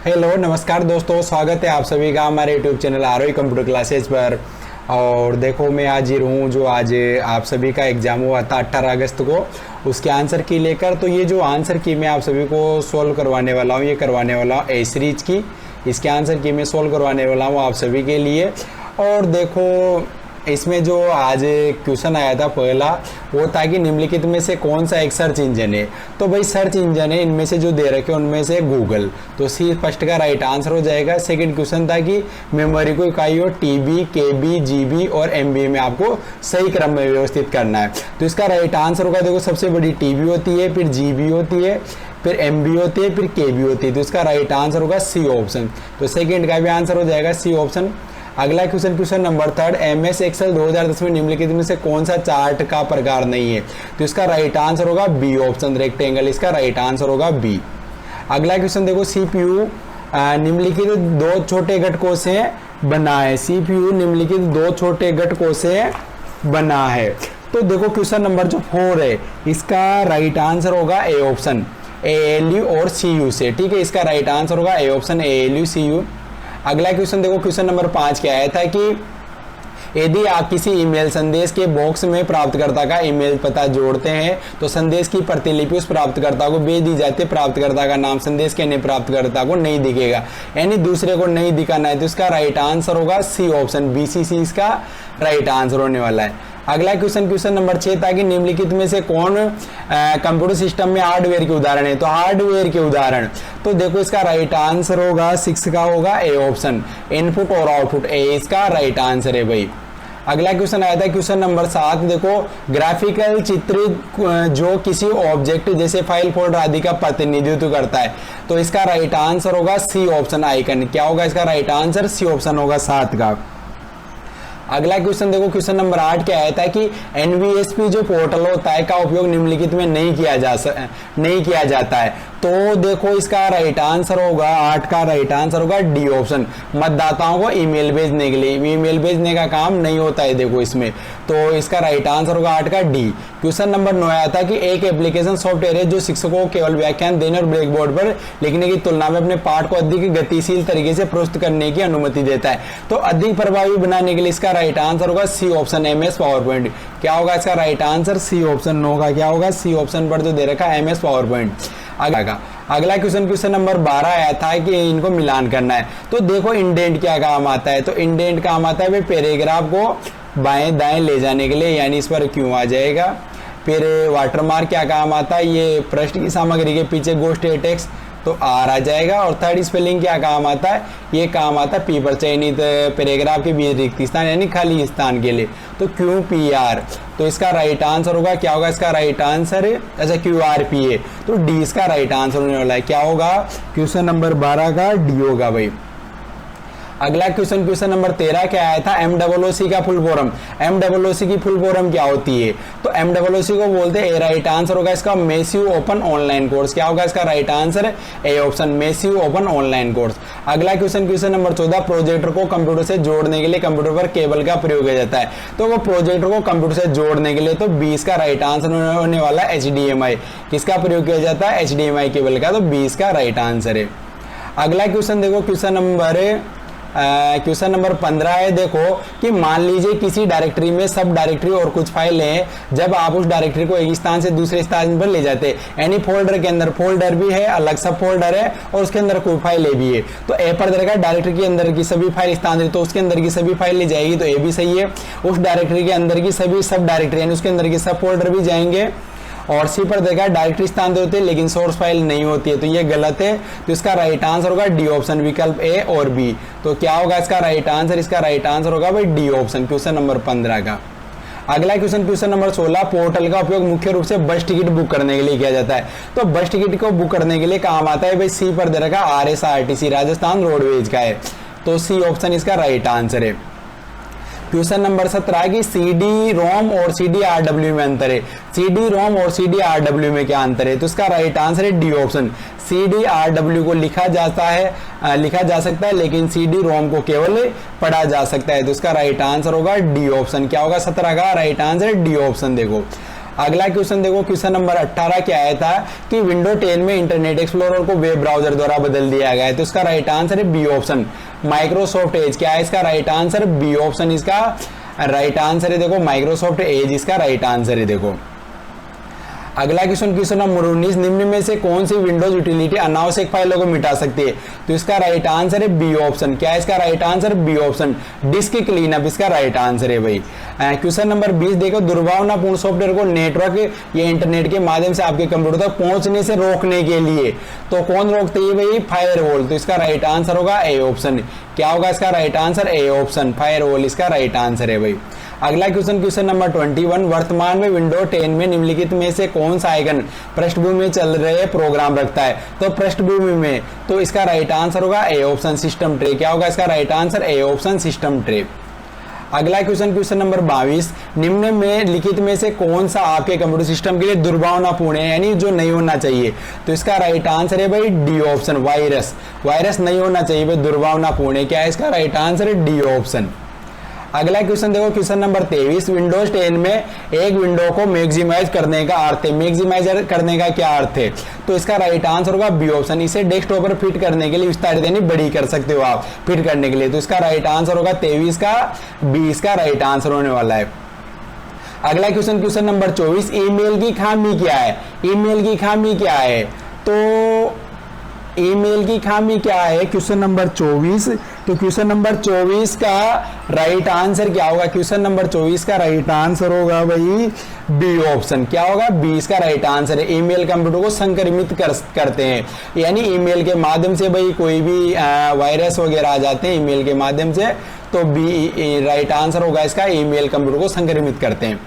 Hello नमस्कार दोस्तों, स्वागत है आप सभी का हमारे यूट्यूब चैनल आरोही कंप्यूटर क्लासेज पर। और देखो मैं आज ही हूँ जो आज आप सभी का एग्ज़ाम हुआ था 18 अगस्त को, उसके आंसर की लेकर। तो ये जो आंसर की मैं आप सभी को सोल्व करवाने वाला हूँ, ये करवाने वाला हूँ ए सीरीज की, इसके आंसर की मैं सोल्व करवाने वाला हूँ आप सभी के लिए। और देखो इसमें जो आज क्वेश्चन आया था पहला, वो था कि निम्नलिखित में से कौन सा एक सर्च इंजन है। तो भाई सर्च इंजन है इनमें से जो दे रखे उनमें से गूगल, तो सी फर्स्ट का राइट आंसर हो जाएगा। सेकंड क्वेश्चन था कि मेमोरी को इकाई हो टीबी, केबी, जीबी और एमबी में आपको सही क्रम में व्यवस्थित करना है। तो इसका राइट आंसर होगा, देखो सबसे बड़ी टीबी होती है, फिर जीबी होती है, फिर एमबी होती है, फिर केबी होती है। तो इसका राइट आंसर होगा सी ऑप्शन। तो सेकंड का भी आंसर हो जाएगा सी ऑप्शन। अगला क्वेश्चन नंबर 3, एमएस एक्सेल 2010 में निम्नलिखित में से कौन सा चार्ट का प्रकार नहीं है। तो इसका राइट आंसर होगा बी ऑप्शन, रेक्टेंगल, इसका राइट आंसर होगा बी। अगला क्वेश्चन देखो, सीपीयू निम्नलिखित दो छोटे घटकों से बना है। सीपीयू निम्नलिखित दो छोटे घटकों से बना है। तो देखो क्वेश्चन नंबर जो 4 है, इसका राइट आंसर होगा ए ऑप्शन, एएलयू और सीयू से। ठीक है, इसका राइट आंसर होगा ए ऑप्शन, एएलयू सीयू। अगला क्वेश्चन देखो, क्वेश्चन नंबर 5 क्या आया था कि यदि आप किसी ईमेल संदेश के बॉक्स में प्राप्तकर्ता का ईमेल पता जोड़ते हैं तो संदेश की प्रतिलिपि उस प्राप्तकर्ता को भेज दी जाती है। प्राप्तकर्ता का नाम संदेश के अन्य प्राप्तकर्ता को नहीं दिखेगा, यानी दूसरे को नहीं दिखाना है। तो इसका राइट आंसर होगा सी ऑप्शन, बीसीसी इसका राइट आंसर होने वाला है। अगला क्वेश्चन नंबर 6 था कि निम्नलिखित में से कौन कंप्यूटर सिस्टम में हार्डवेयर के उदाहरण है। तो हार्डवेयर के उदाहरण, तो देखो इसका राइट आंसर होगा 6 का होगा ए ऑप्शन, इनपुट और आउटपुट, ए इसका राइट आंसर है भाई। अगला क्वेश्चन आया था क्वेश्चन नंबर 7, देखो ग्राफिकल चित्र जो किसी ऑब्जेक्ट जैसे फाइल फोल्डर आदि का प्रतिनिधित्व करता है। तो इसका राइट आंसर होगा सी ऑप्शन, आइकन। क्या होगा इसका राइट आंसर, सी ऑप्शन होगा 7 का। अगला क्वेश्चन देखो, क्वेश्चन नंबर 8 क्या आया था कि एनवीएसपी जो पोर्टल होता है का उपयोग निम्नलिखित में नहीं किया जाता है। तो देखो इसका राइट आंसर होगा 8 का राइट आंसर होगा डी ऑप्शन, मतदाताओं को ईमेल भेजने के लिए। ईमेल भेजने का काम नहीं होता है देखो इसमें, तो इसका राइट आंसर होगा 8 का डी। क्वेश्चन नंबर 9 आया था कि एक एप्लीकेशन सॉफ्टवेयर है जो शिक्षकों को केवल व्याख्यान देने और ब्लैक बोर्ड पर लिखने की तुलना में अपने पाठ को अधिक गतिशील तरीके से प्रस्तुत करने की अनुमति देता है। तो अधिक प्रभावी बनाने के लिए इसका राइट आंसर होगा C option, MS PowerPoint. क्या होगा इसका राइट आंसर, सी ऑप्शन होगा। क्या होगा सी ऑप्शन पर जो दे रखा है एमएस पावर पॉइंट। अगला क्वेश्चन नंबर 12 आया था कि इनको मिलान करना है। तो देखो इंडेंट क्या काम आता है। तो इंडेंट काम आता है भाई पैराग्राफ को बाएं दाएं ले जाने के लिए, यानी इस पर क्यों आ जाएगा। फिर वाटरमार्क क्या काम आता है, ये पृष्ठ की सामग्री के पीछे गोस्ट टेक्स्ट, तो आर आ जाएगा। और थर्ड स्पेलिंग क्या काम आता है, ये काम आता है पी पर चयनित पैराग्राफ के बीच रिक्त स्थान यानी खाली स्थान के लिए, तो क्यू पी आर। तो इसका राइट आंसर होगा, क्या होगा इसका राइट आंसर, अच्छा क्यू आर पी ए। तो डी इसका राइट आंसर होने वाला है। क्या होगा क्वेश्चन नंबर 12 का डी होगा भाई। अगला क्वेश्चन नंबर 13 क्या आया था, एमडब्ल्यूसी का फुल फॉर्म। एमडब्ल्यूसी की फुल फॉर्म क्या होती है। तो एमडब्ल्यूसी को बोलते हैं, राइट आंसर होगा इसका मेसिव ओपन ऑनलाइन कोर्स। क्या होगा इसका right answer, A option, massive open online course. अगला क्वेश्चन नंबर 14, प्रोजेक्टर को कंप्यूटर से जोड़ने के लिए कंप्यूटर पर केबल का प्रयोग किया जाता है। तो वो प्रोजेक्टर को कंप्यूटर से जोड़ने के लिए, तो 20 का राइट आंसर होने वाला है एचडीएमआई। किसका प्रयोग किया जाता है, एचडीएमआई केबल का, तो 20 का राइट आंसर है। अगला क्वेश्चन देखो, क्वेश्चन नंबर 15 है। देखो कि मान लीजिए किसी डायरेक्टरी में सब डायरेक्टरी और कुछ फाइलें हैं। जब आप उस डायरेक्टरी को एक स्थान से दूसरे स्थान पर ले जाते हैं, यानी फोल्डर के अंदर फोल्डर भी है, अलग सब फोल्डर है और उसके अंदर कोई फाइलें भी है। तो ए पर देगा डायरेक्टरी के अंदर की सभी फाइल स्थानांतरित, तो उसके अंदर की सभी फाइल ले जाएगी, तो ए भी सही है। उस डायरेक्टरी के अंदर की सभी सब डायरेक्टरी यानी उसके अंदर की सब फोल्डर भी जाएंगे। और सी पर देखा डायरेक्टरी स्थानांतरित होती है लेकिन सोर्स फाइल नहीं होती है, तो ये गलत है। तो इसका राइट आंसर होगा डी ऑप्शन, विकल्प ए और बी। तो क्या होगा इसका राइट आंसर, इसका राइट आंसर होगा भाई डी ऑप्शन, क्वेश्चन नंबर 15 का। अगला क्वेश्चन नंबर 16, पोर्टल का उपयोग मुख्य रूप से बस टिकट बुक करने के लिए किया जाता है। तो बस टिकट को बुक करने के लिए काम आता है भाई, सी पर दे रखा आरएसआरटीसी, राजस्थान रोडवेज का है, तो सी ऑप्शन इसका राइट आंसर है। क्वेश्चन नंबर 17 की सीडी रोम और सीडी आरडब्ल्यू में अंतर है। सीडी रोम और सीडी आरडब्ल्यू में क्या अंतर है, तो इसका राइट आंसर है डी ऑप्शन, सीडी आरडब्ल्यू को लिखा जा सकता है लेकिन सीडी रोम को केवल पढ़ा जा सकता है। तो इसका राइट आंसर होगा डी ऑप्शन। क्या होगा 17 का राइट आंसर है डी ऑप्शन। देखो अगला क्वेश्चन देखो, क्वेश्चन नंबर 18 क्या आया था कि विंडो 10 में इंटरनेट एक्सप्लोरर को वेब ब्राउजर द्वारा बदल दिया गया है। तो इसका राइट आंसर है बी ऑप्शन, माइक्रोसॉफ्ट एज। क्या है इसका राइट आंसर? बी ऑप्शन इसका राइट आंसर है। देखो माइक्रोसॉफ्ट एज इसका राइट आंसर है। देखो अगला क्वेश्चन, क्वेश्चन नंबर 19, निम्न में से कौन सी विंडोज यूटिलिटी अनावश्यक फाइलों को मिटा सकती है? तो इसका राइट आंसर है बी ऑप्शन। क्या है इसका right answer? B option, disk cleanup इसका राइट आंसर है भाई। क्वेश्चन नंबर 20 देखो, दुर्भावनापूर्ण सॉफ्टवेयर को नेटवर्क या इंटरनेट के माध्यम से आपके कंप्यूटर तक पहुंचने से रोकने के लिए तो कौन रोकती है भाई? फायरवॉल। तो इसका राइट आंसर होगा ए ऑप्शन। क्या होगा इसका right answer? A option, firewall इसका राइट आंसर है भाई। अगला क्वेश्चन, क्वेश्चन नंबर 21, वर्तमान में विंडो 10 में निम्नलिखित में से कौन सा आइकन पृष्ठभूमि में चल रहे प्रोग्राम रखता है? तो पृष्ठभूमि में, तो इसका राइट आंसर होगा ए ऑप्शन, सिस्टम ट्रे। क्या होगा इसका right answer? A option, system tray. अगला क्वेश्चन, क्वेश्चन नंबर 22, निम्न में लिखित में से कौन सा आपके कंप्यूटर सिस्टम के लिए दुर्भावनापूर्ण है, यानी जो नहीं होना चाहिए? तो इसका राइट आंसर है भाई डी ऑप्शन, वायरस। वायरस नहीं होना चाहिए भाई, दुर्भावनापूर्ण है। क्या है इसका राइट आंसर है? D option. अगला क्वेश्चन देखो, क्वेश्चन नंबर 23, विंडोज 10 में एक विंडो को मैक्सिमाइज करने का अर्थ है। मैक्सिमाइज करने का क्या अर्थ है? तो इसका राइट आंसर होगा बी ऑप्शन, इसे डेस्कटॉप पर फिट करने के लिए विस्तारित यानी बड़ी कर सकते हो आप फिट करने के लिए। तो इसका राइट आंसर होगा 23 का बी इसका राइट आंसर होने वाला है। अगला क्वेश्चन, क्वेश्चन नंबर 24, ईमेल की खामी क्या है? ईमेल की खामी क्या है? तो ईमेल की खामी क्या है? क्वेश्चन नंबर 24, तो क्वेश्चन नंबर 24 का राइट आंसर क्या होगा? क्वेश्चन नंबर 24 का राइट आंसर होगा भाई बी ऑप्शन। क्या होगा? बी इसका राइट आंसर है। ईमेल कंप्यूटर को संक्रमित करते हैं, यानी ईमेल के माध्यम से भाई कोई भी वायरस वगैरह आ जाते हैं ईमेल के माध्यम से, तो बी राइट आंसर होगा इसका, ईमेल कंप्यूटर को संक्रमित करते हैं।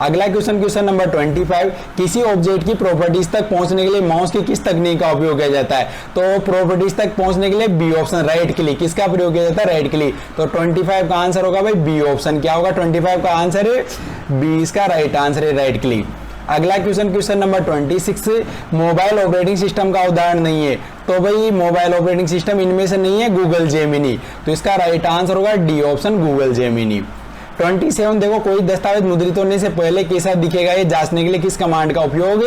अगला क्वेश्चन, क्वेश्चन नंबर 25, किसी ऑब्जेक्ट की प्रॉपर्टीज तक पहुंचने के लिए माउस की किस तकनीक का उपयोग किया जाता है? तो प्रॉपर्टीज तक पहुंचने के लिए बी ऑप्शन, राइट क्लिक। किसका प्रयोग किया जाता है? Right click. तो 25 का आंसर होगा भाई बी ऑप्शन। क्या होगा? 25 का आंसर है बी इसका राइट आंसर है, राइट क्लिक। अगला question, question number 26, mobile operating system का उदाहरण नहीं है। तो भाई मोबाइल ऑपरेटिंग सिस्टम इनमें से नहीं है गूगल जेमिनी। तो इसका राइट आंसर होगा डी ऑप्शन, गूगल जेमिनी। 27 देखो, कोई दस्तावेज मुद्रित होने से पहले कैसा दिखेगा ये जांचने के लिए किस कमांड का उपयोग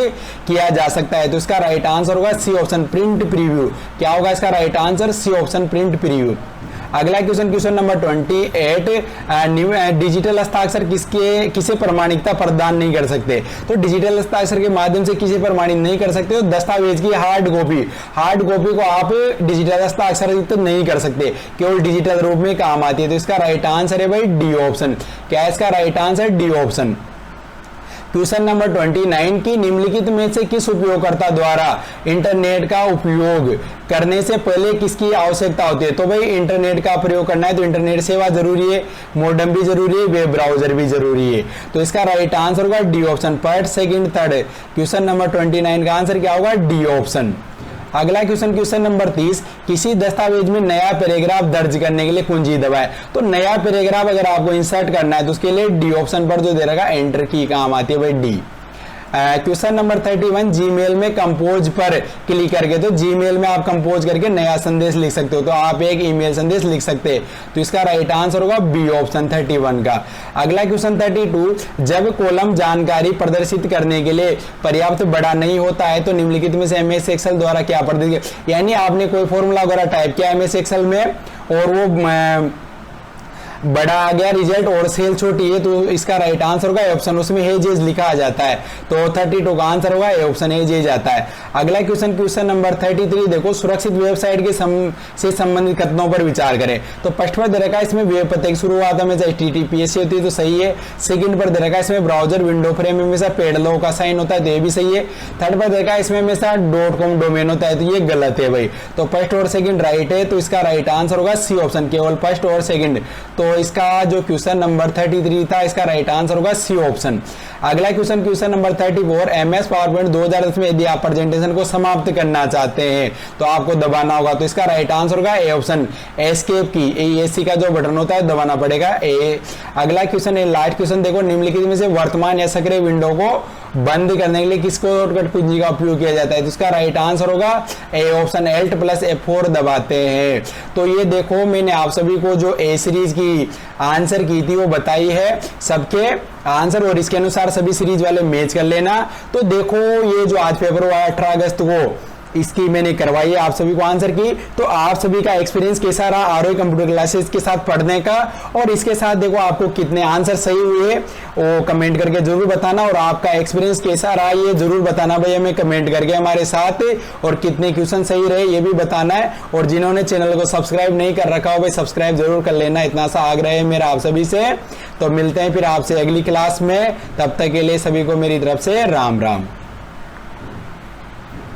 किया जा सकता है? तो इसका राइट आंसर होगा सी ऑप्शन, प्रिंट प्रीव्यू। क्या होगा इसका right answer? C option, print preview. अगला क्वेश्चन, क्वेश्चन नंबर 28, डिजिटल हस्ताक्षर किसे प्रमाणिकता प्रदान नहीं कर सकते? तो डिजिटल हस्ताक्षर के माध्यम से किसे प्रमाणित नहीं कर सकते? तो दस्तावेज की हार्ड कॉपी को आप डिजिटल हस्ताक्षर नहीं कर सकते, केवल डिजिटल रूप में काम आती है। तो इसका राइट आंसर है भाई डी ऑप्शन। क्या है इसका right answer? D option. Question number 29 की निम्नलिखित में से किस उपयोगकर्ता द्वारा इंटरनेट का उपयोग करने से पहले किसकी आवश्यकता होती है? तो भाई इंटरनेट का प्रयोग करना है तो इंटरनेट सेवा जरूरी है, मॉडेम भी जरूरी है, वेब ब्राउजर भी जरूरी है। तो इसका राइट आंसर होगा D option, first second third. Question number 29 का आंसर क्या होगा? D option. अगला क्वेश्चन, क्वेश्चन नंबर 30, किसी दस्तावेज में नया पैराग्राफ दर्ज करने के लिए कुंजी दबाएं। तो नया पैराग्राफ अगर आपको इंसर्ट करना है तो उसके लिए डी ऑप्शन पर जो दे रखा एंटर की काम आती है भाई डी। क्वेश्चन नंबर 31, जीमेल में कंपोज पर क्लिक करके, तो जीमेल में आप कंपोज करके नया संदेश लिख सकते हो, तो आप एक ईमेल संदेश लिख सकते हैं। तो इसका राइट आंसर होगा बी ऑप्शन, 31 का। अगला क्वेश्चन 32, जब कॉलम जानकारी प्रदर्शित करने के लिए पर्याप्त बड़ा नहीं होता है तो निम्नलिखित में से एमएस एक्सेल द्वारा क्या प्रदर्शित, यानी आपने कोई फॉर्मूला वगैरह टाइप किया एमएस एक्सेल में और वो बड़ा आ गया रिजल्ट और सेल छोटी है, तो इसका राइट आंसर होगा ए ऑप्शन, उसमें हेजेज लिखा आ जाता है। तो 32 का आंसर होगा ए ऑप्शन, हेजेज आता है। अगला क्वेश्चन, क्वेश्चन नंबर 33 देखो, सुरक्षित वेबसाइट के से संबंधित कथनों पर विचार करें। तो फर्स्ट पर दे रखा है इसमें वेब पते की शुरुआत हमेशा HTTPS से होती है, तो सही है। सेकंड पर दे रखा है इसमें ब्राउजर विंडो फ्रेम हमेशा पेड लो का साइन होता है, तो ये भी सही है। थर्ड पर दे रखा है इसमें हमेशा .com डोमेन होता है, तो ये गलत है भाई। तो फर्स्ट और सेकंड राइट है, तो इसका राइट आंसर होगा सी ऑप्शन, केवल फर्स्ट और सेकंड। तो इसका जो क्वेश्चन नंबर 33 था इसका राइट आंसर होगा सी ऑप्शन। अगला question, question number 34, MS PowerPoint 2010 में यदि आप प्रेजेंटेशन को समाप्त करना चाहते हैं तो आपको दबाना होगा, तो इसका राइट आंसर होगा ए ऑप्शन, एस्केप की, ESC का जो बटन होता है दबाना पड़ेगा ए। अगला क्वेश्चन है लास्ट क्वेश्चन, देखो निम्नलिखित में से वर्तमान या सक्रिय विंडो को बंद करने के लिए किसको शॉर्टकट कुंजी का उपयोग किया जाता है? तो इसका राइट आंसर होगा A option, Alt plus F4 दबाते हैं। तो ये देखो मैंने आप सभी को जो ए सीरीज की आंसर की थी वो बताई है, सबके आंसर, और इसके अनुसार सभी सीरीज वाले मैच कर लेना। तो देखो ये जो आज पेपर हुआ 18 अगस्त को, इसकी मैंने करवाई है आप सभी को आंसर की। तो आप सभी का एक्सपीरियंस कैसा रहा आरओई कंप्यूटर क्लासेस के साथ पढ़ने का, और इसके साथ देखो आपको कितने आंसर सही हुए वो कमेंट करके जरूर बताना, और आपका एक्सपीरियंस कैसा रहा ये जरूर बताना भाई हमें कमेंट करके हमारे साथ, और कितने क्वेश्चन सही रहे ये भी बताना है। और जिन्होंने चैनल को सब्सक्राइब नहीं कर रखा हो भाई सब्सक्राइब जरूर कर लेना, इतना सा आग्रह है मेरा आप सभी से। तो मिलते हैं फिर आपसे अगली क्लास में, तब तक के लिए सभी को मेरी तरफ से राम राम।